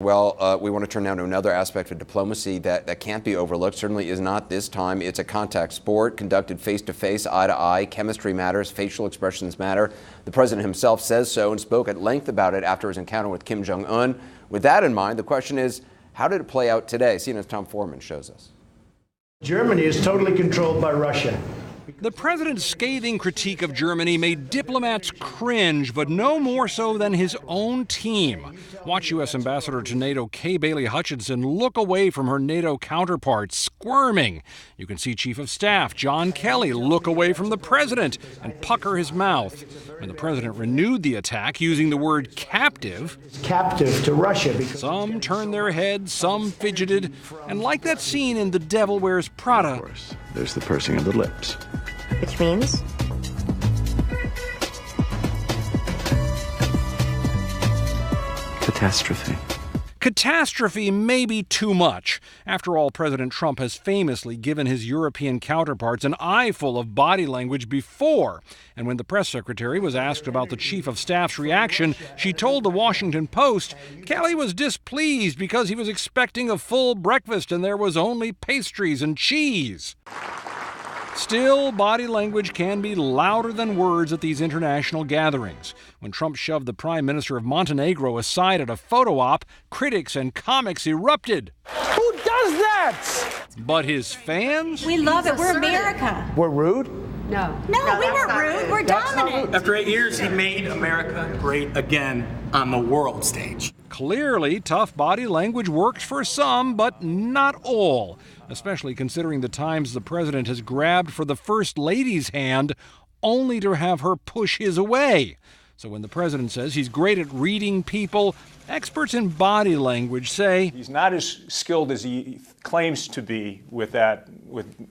Well, we want to turn now to another aspect of diplomacy that can't be overlooked. Certainly is not this time. It's a contact sport conducted face-to-face, eye-to-eye. Chemistry matters. Facial expressions matter. The president himself says so and spoke at length about it after his encounter with Kim Jong-un. With that in mind, the question is, how did it play out today? CNN's Tom Foreman shows us. Germany is totally controlled by Russia. The president's scathing critique of Germany made diplomats cringe, but no more so than his own team. Watch U.S. Ambassador to NATO Kay Bailey Hutchinson look away from her NATO counterpart, squirming. You can see Chief of Staff John Kelly look away from the president and pucker his mouth. When the president renewed the attack using the word captive, To Russia. Some turned their heads, some fidgeted, and like that scene in The Devil Wears Prada, Of course, there's the pursing of the lips. Which means? Catastrophe. Catastrophe may be too much. After all, President Trump has famously given his European counterparts an eyeful of body language before. And when the press secretary was asked about the chief of staff's reaction, she told the Washington Post Kelly was displeased because he was expecting a full breakfast and there was only pastries and cheese. Still, body language can be louder than words at these international gatherings. When Trump shoved the Prime Minister of Montenegro aside at a photo op, critics and comics erupted. Who does that? But his fans? We love it. We're America. We're rude? No, we weren't rude. We're dominant. After 8 years, he made America great again on the world stage. Clearly, tough body language works for some, but not all, especially considering the times the president has grabbed for the First Lady's hand only to have her push his away. So when the president says he's great at reading people, experts in body language say he's not as skilled as he claims to be with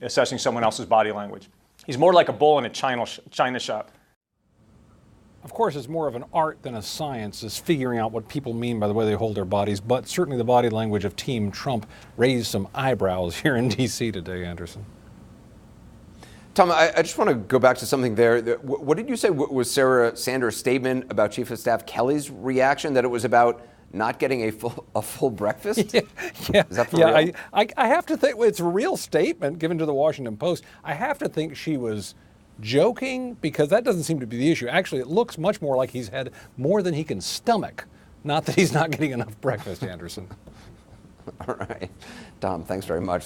assessing someone else's body language. He's more like a bull in a china shop. Of course, it's more of an art than a science, is figuring out what people mean by the way they hold their bodies. But certainly the body language of Team Trump raised some eyebrows here in D.C. today, Anderson. Tom, I just want to go back to something there. What did you say was Sarah Sanders' statement about Chief of Staff Kelly's reaction, that it was about not getting a full breakfast? Yeah. Is that for real? I have to think it's a real statement given to the Washington Post. I have to think she was joking, because that doesn't seem to be the issue. Actually, it looks much more like he's had more than he can stomach, not that he's not getting enough breakfast, Anderson. All right. Tom, thanks very much.